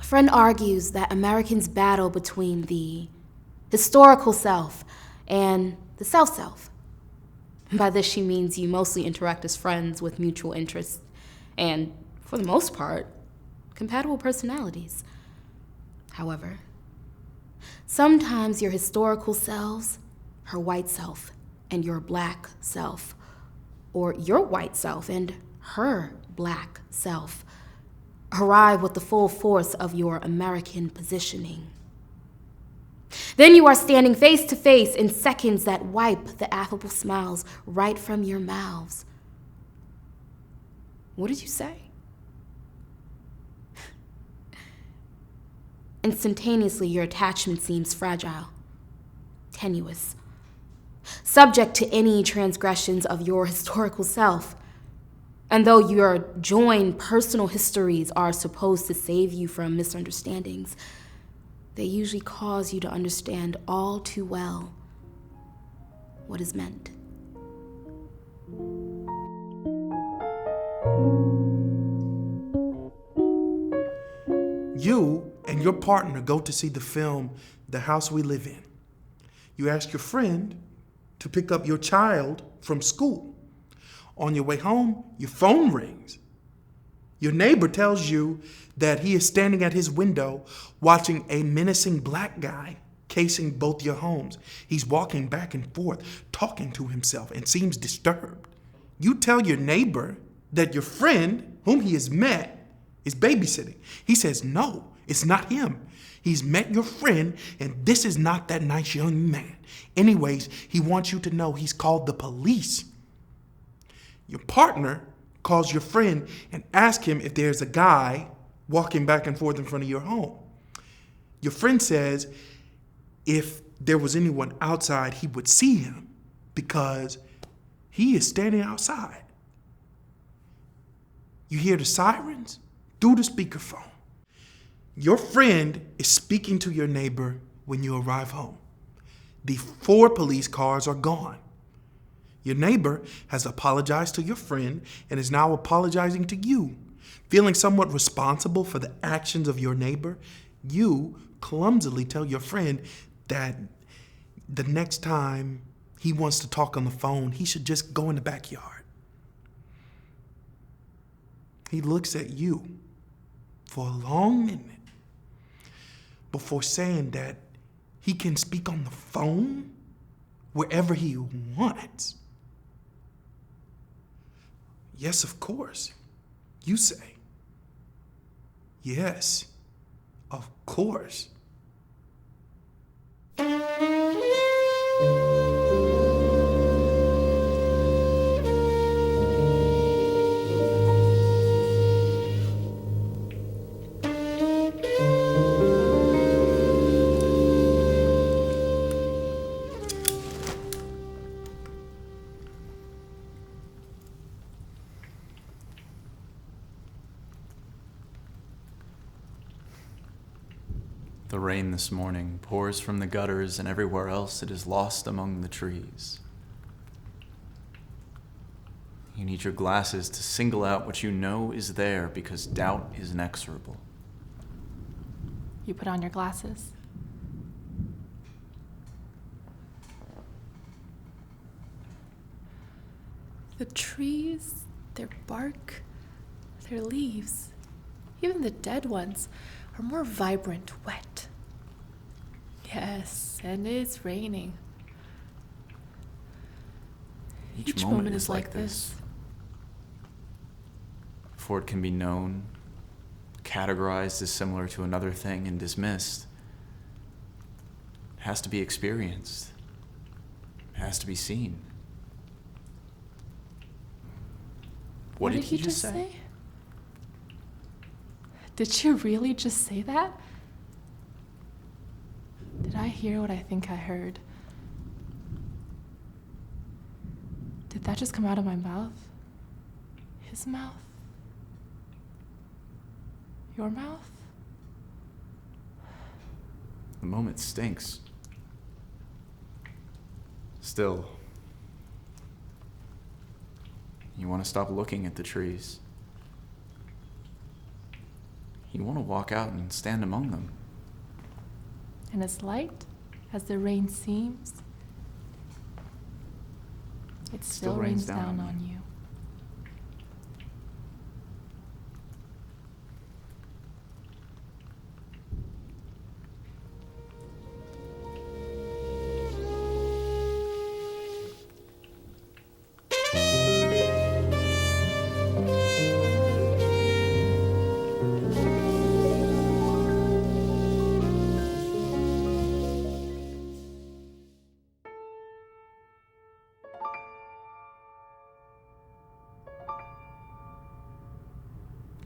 friend argues that Americans battle between the historical self and the self-self. By this she means you mostly interact as friends with mutual interests and, for the most part, compatible personalities. However, sometimes your historical selves, her white self and your black self, or your white self and her black self, arrive with the full force of your American positioning. Then you are standing face to face in seconds that wipe the affable smiles right from your mouths. What did you say? Instantaneously, your attachment seems fragile, tenuous, subject to any transgressions of your historical self. And though your joined personal histories are supposed to save you from misunderstandings, they usually cause you to understand all too well what is meant. You and your partner go to see the film The House We Live In. You ask your friend to pick up your child from school. On your way home, your phone rings. Your neighbor tells you that he is standing at his window watching a menacing black guy casing both your homes. He's walking back and forth, talking to himself, and seems disturbed. You tell your neighbor that your friend, whom he has met, is babysitting. He says, no, it's not him. He's met your friend, and this is not that nice young man. Anyways, he wants you to know he's called the police. Your partner calls your friend and asks him if there's a guy walking back and forth in front of your home. Your friend says if there was anyone outside, he would see him because he is standing outside. You hear the sirens through the speakerphone. Your friend is speaking to your neighbor when you arrive home. The 4 police cars are gone. Your neighbor has apologized to your friend and is now apologizing to you. Feeling somewhat responsible for the actions of your neighbor, you clumsily tell your friend that the next time he wants to talk on the phone, he should just go in the backyard. He looks at you for a long minute before saying that he can speak on the phone wherever he wants. Yes, of course, you say. Yes, of course. The rain this morning pours from the gutters, and everywhere else it is lost among the trees. You need your glasses to single out what you know is there, because doubt is inexorable. You put on your glasses. The trees, their bark, their leaves, even the dead ones, are more vibrant, wet. Yes, and it's raining. Each moment is like this. Before it can be known, categorized as similar to another thing and dismissed, it has to be experienced. It has to be seen. What did he just say? Did you really just say that? Did I hear what I think I heard? Did that just come out of my mouth? His mouth? Your mouth? The moment stinks. Still, you want to stop looking at the trees. You want to walk out and stand among them. And as light as the rain seems, it still rains down on you.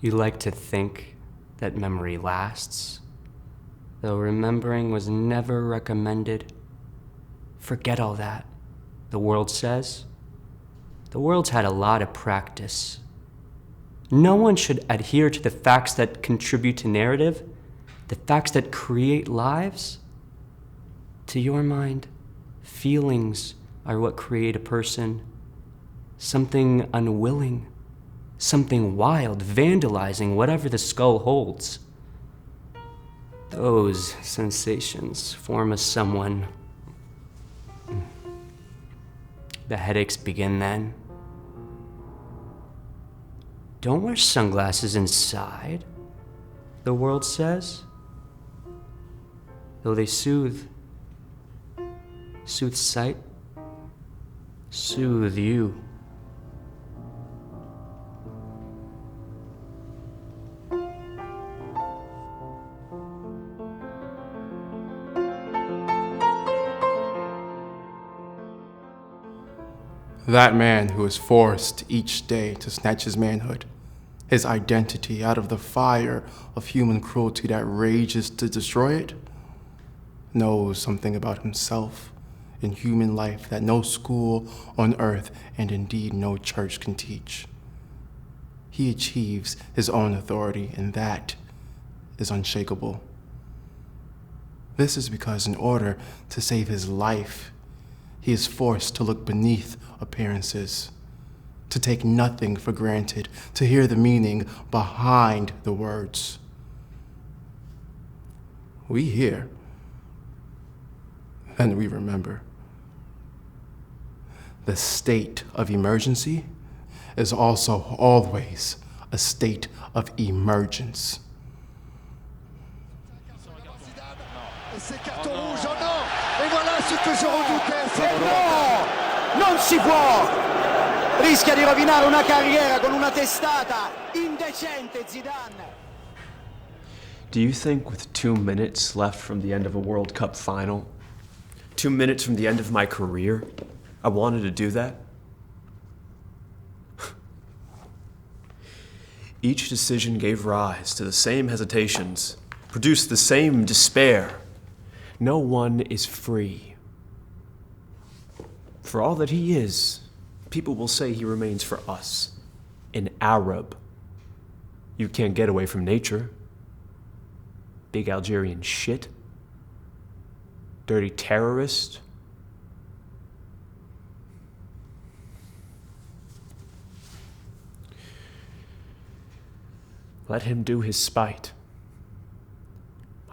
You like to think that memory lasts, though remembering was never recommended. Forget all that, the world says. The world's had a lot of practice. No one should adhere to the facts that contribute to narrative, the facts that create lives. To your mind, feelings are what create a person. Something unwilling, something wild, vandalizing whatever the skull holds. Those sensations form a someone. The headaches begin then. Don't wear sunglasses inside, the world says. Though they soothe sight, soothe you. That man who is forced each day to snatch his manhood, his identity out of the fire of human cruelty that rages to destroy it, knows something about himself in human life that no school on earth and indeed no church can teach. He achieves his own authority, and that is unshakable. This is because in order to save his life, he is forced to look beneath appearances, to take nothing for granted, to hear the meaning behind the words. We hear, and we remember. The state of emergency is also always a state of emergence. C'est carton rouge, oh non! Et voilà ce que je redoutais, c'est no! Non si può! Rischia di rovinare una carriera con una testata indecente, Zidane! Do you think with 2 minutes left from the end of a World Cup final, 2 minutes from the end of my career, I wanted to do that? Each decision gave rise to the same hesitations, produced the same despair. No one is free. For all that he is, people will say he remains for us, an Arab. You can't get away from nature. Big Algerian shit. Dirty terrorist. Let him do his spite.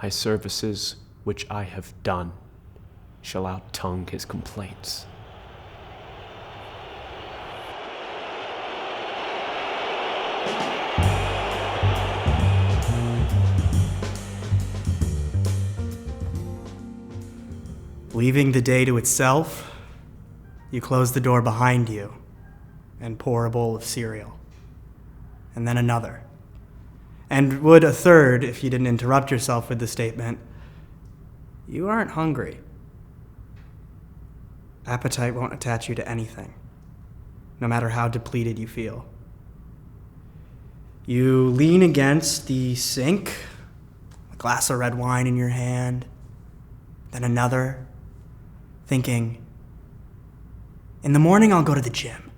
My services, which I have done, shall out-tongue his complaints. Leaving the day to itself, you close the door behind you and pour a bowl of cereal, and then another, and would a third if you didn't interrupt yourself with the statement, "You aren't hungry." Appetite won't attach you to anything, no matter how depleted you feel. You lean against the sink, a glass of red wine in your hand, then another, thinking, in the morning I'll go to the gym,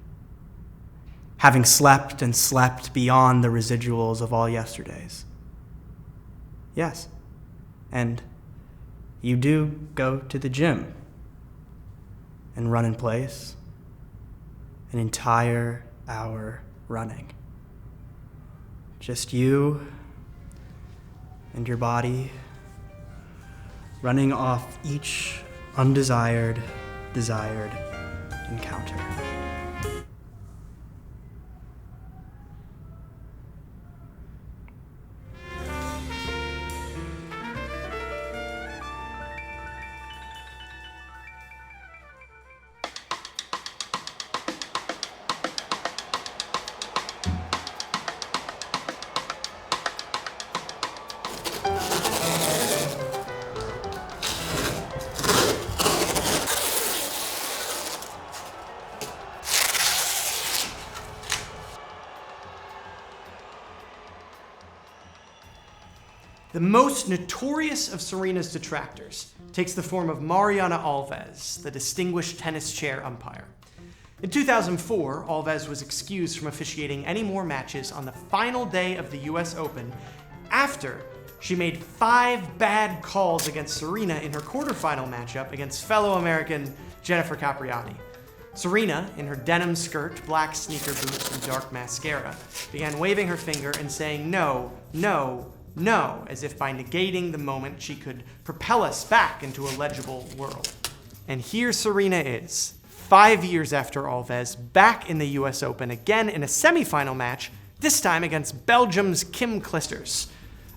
having slept and slept beyond the residuals of all yesterdays. Yes, and you do go to the gym and run in place, an entire hour running. Just you and your body, running off each undesired, desired encounter. The most notorious of Serena's detractors takes the form of Mariana Alves, the distinguished tennis chair umpire. In 2004, Alves was excused from officiating any more matches on the final day of the US Open after she made 5 bad calls against Serena in her quarterfinal matchup against fellow American Jennifer Capriati. Serena, in her denim skirt, black sneaker boots, and dark mascara, began waving her finger and saying no, no, no, as if by negating the moment she could propel us back into a legible world. And here Serena is, 5 years after Alves, back in the US Open again in a semifinal match, this time against Belgium's Kim Clijsters.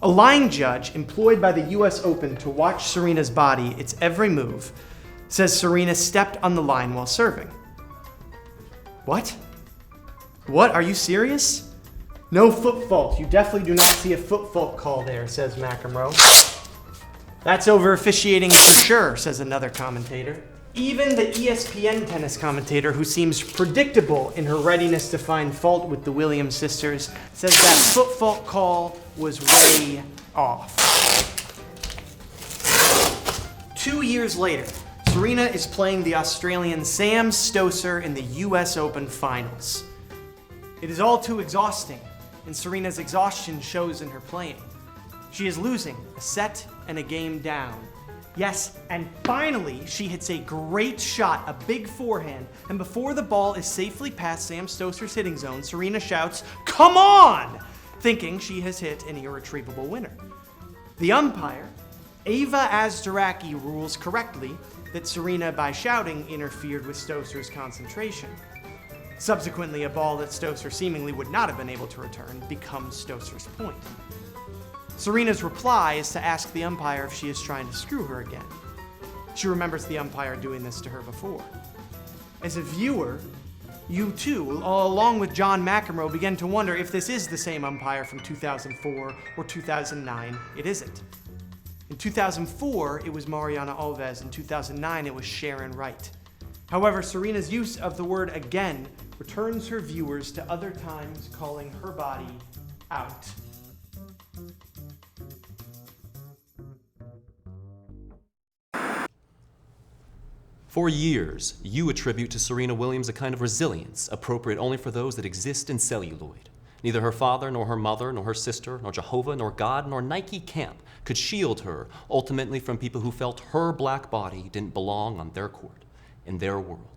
A line judge employed by the US Open to watch Serena's body, its every move, says Serena stepped on the line while serving. What? What, are you serious? No foot fault. You definitely do not see a foot fault call there, says McEnroe. That's over officiating for sure, says another commentator. Even the ESPN tennis commentator, who seems predictable in her readiness to find fault with the Williams sisters, says that foot fault call was way off. 2 years later, Serena is playing the Australian Sam Stosur in the US Open Finals. It is all too exhausting, and Serena's exhaustion shows in her playing. She is losing a set and a game down. Yes, and finally she hits a great shot, a big forehand, and before the ball is safely past Sam Stosur's hitting zone, Serena shouts, "Come on!" thinking she has hit an irretrievable winner. The umpire, Ava Azdaraki, rules correctly that Serena, by shouting, interfered with Stosur's concentration. Subsequently, a ball that Stosur seemingly would not have been able to return becomes Stosur's point. Serena's reply is to ask the umpire if she is trying to screw her again. She remembers the umpire doing this to her before. As a viewer, you too, along with John McEnroe, begin to wonder if this is the same umpire from 2004 or 2009. It isn't. In 2004, it was Mariana Alves. In 2009, it was Sharon Wright. However, Serena's use of the word again returns her viewers to other times calling her body out. For years, you attribute to Serena Williams a kind of resilience appropriate only for those that exist in celluloid. Neither her father, nor her mother, nor her sister, nor Jehovah, nor God, nor Nike Camp could shield her ultimately from people who felt her black body didn't belong on their court, in their world.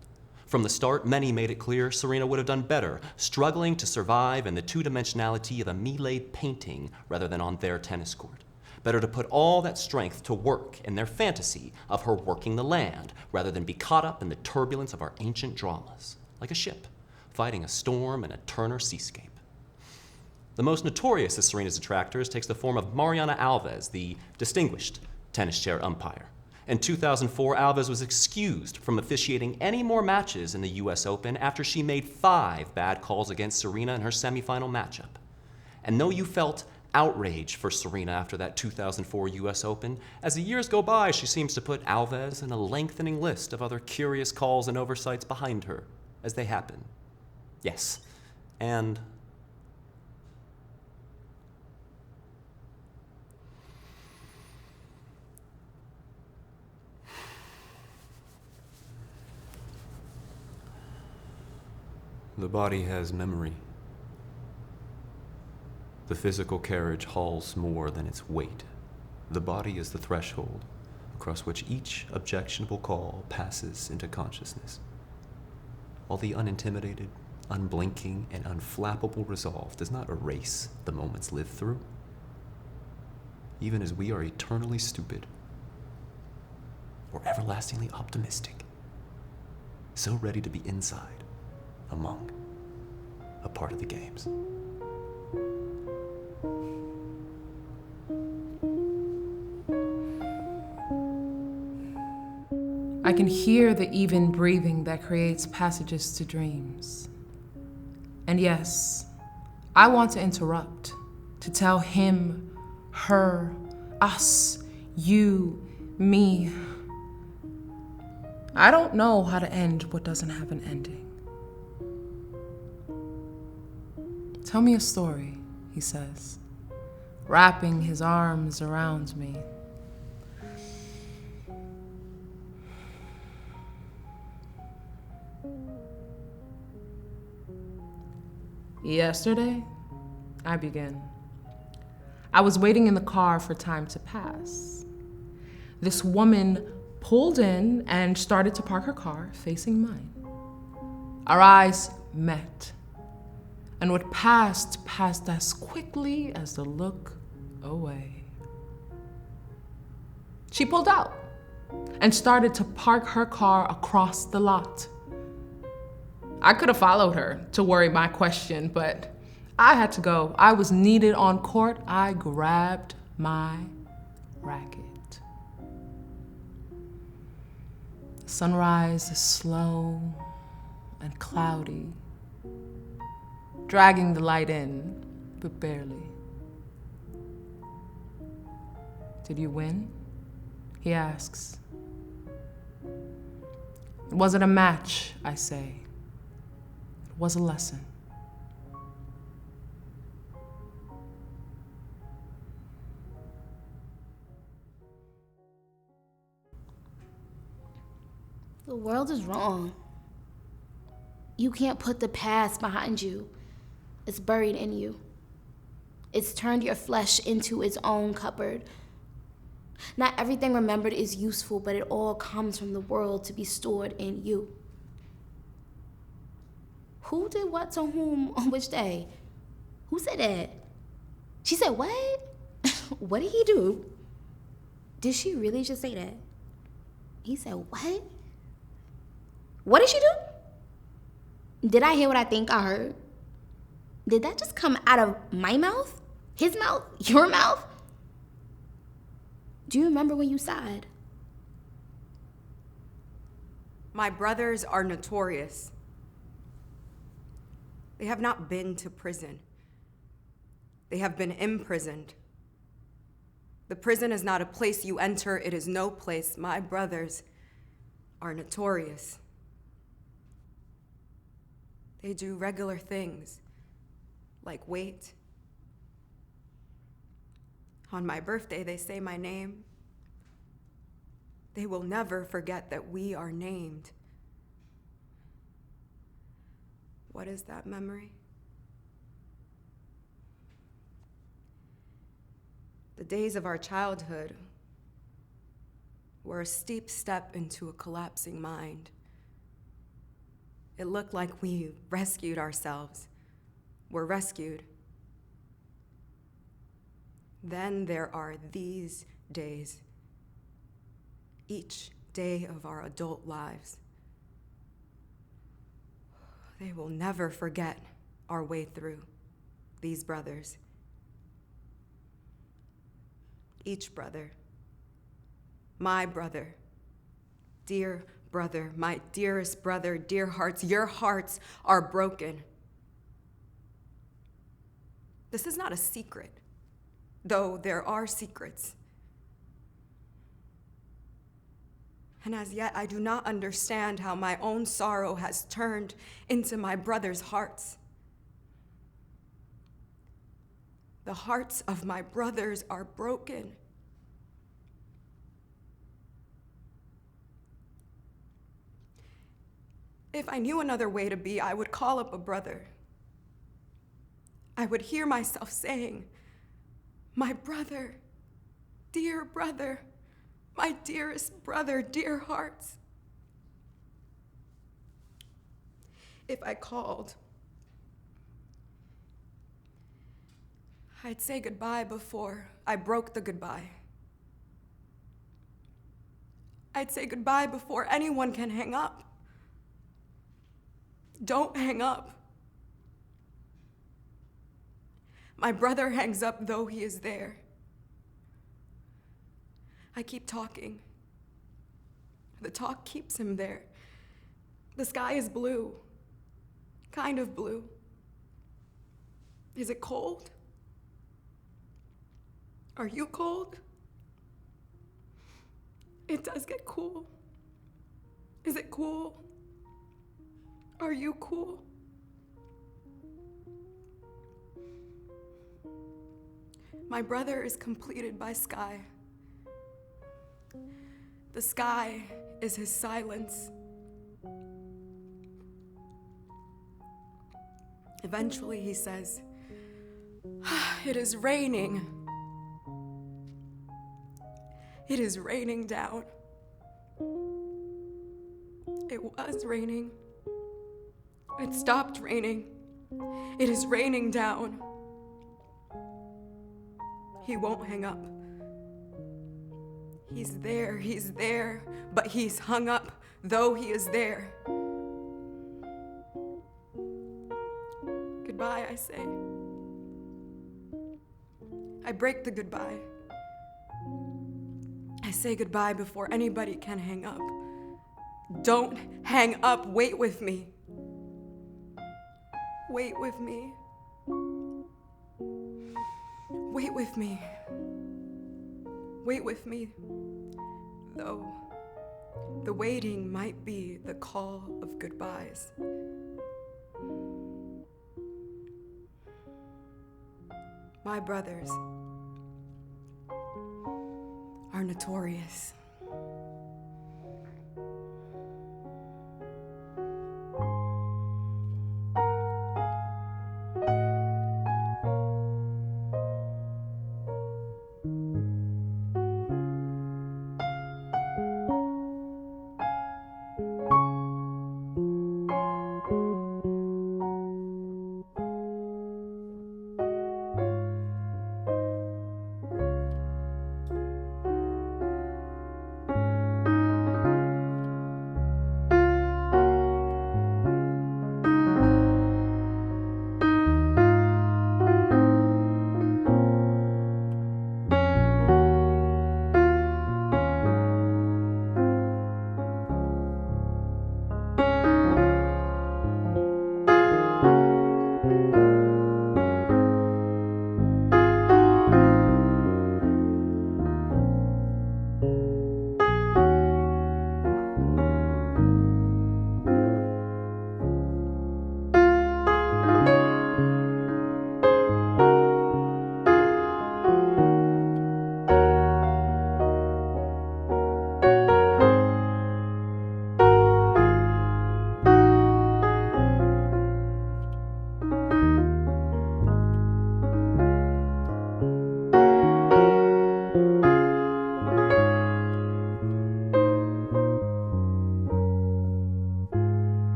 From the start, many made it clear Serena would have done better struggling to survive in the two-dimensionality of a Millet painting rather than on their tennis court. Better to put all that strength to work in their fantasy of her working the land rather than be caught up in the turbulence of our ancient dramas, like a ship fighting a storm in a Turner seascape. The most notorious of Serena's detractors takes the form of Mariana Alves, the distinguished tennis chair umpire. In 2004, Alves was excused from officiating any more matches in the US Open after she made 5 bad calls against Serena in her semifinal matchup. And though you felt outrage for Serena after that 2004 US Open, as the years go by, she seems to put Alves in a lengthening list of other curious calls and oversights behind her as they happen. Yes, and the body has memory. The physical carriage hauls more than its weight. The body is the threshold across which each objectionable call passes into consciousness. While the unintimidated, unblinking, and unflappable resolve does not erase the moments lived through, even as we are eternally stupid or everlastingly optimistic, so ready to be inside, among, a part of the games. I can hear the even breathing that creates passages to dreams. And yes, I want to interrupt, to tell him, her, us, you, me. I don't know how to end what doesn't have an ending. Tell me a story, he says, wrapping his arms around me. Yesterday, I begin. I was waiting in the car for time to pass. This woman pulled in and started to park her car facing mine. Our eyes met, and what passed as quickly as the look away. She pulled out and started to park her car across the lot. I could have followed her to worry my question, but I had to go. I was needed on court. I grabbed my racket. Sunrise is slow and cloudy, dragging the light in, but barely. Did you win? He asks. It wasn't a match, I say. It was a lesson. The world is wrong. You can't put the past behind you. It's buried in you. It's turned your flesh into its own cupboard. Not everything remembered is useful, but it all comes from the world to be stored in you. Who did what to whom on which day? Who said that? She said what? What did he do? Did she really just say that? He said what? What did she do? Did I hear what I think I heard? Did that just come out of my mouth? His mouth? Your mouth? Do you remember when you sighed? My brothers are notorious. They have not been to prison. They have been imprisoned. The prison is not a place you enter. It is no place. My brothers are notorious. They do regular things, like wait. On my birthday, they say my name. They will never forget that we are named. What is that memory? The days of our childhood were a steep step into a collapsing mind. It looked like we rescued ourselves. We're rescued. Then there are these days, each day of our adult lives. They will never forget our way through, these brothers. Each brother, my brother, dear brother, my dearest brother, dear hearts, your hearts are broken. This is not a secret, though there are secrets. And as yet, I do not understand how my own sorrow has turned into my brothers' hearts. The hearts of my brothers are broken. If I knew another way to be, I would call up a brother. I would hear myself saying, my brother, my dearest brother, dear hearts. If I called, I'd say goodbye before I broke the goodbye. I'd say goodbye before anyone can hang up. Don't hang up. My brother hangs up though he is there. I keep talking. The talk keeps him there. The sky is blue. Kind of blue. Is it cold? Are you cold? It does get cool. Is it cool? Are you cool? My brother is completed by sky. The sky is his silence. Eventually he says, "It is raining. It is raining down." It was raining. It stopped raining. It is raining down. He won't hang up. He's there, but he's hung up, though he is there. Goodbye, I say. I break the goodbye. I say goodbye before anybody can hang up. Don't hang up, wait with me. Wait with me. Wait with me. Wait with me. Though the waiting might be the call of goodbyes. My brothers are notorious.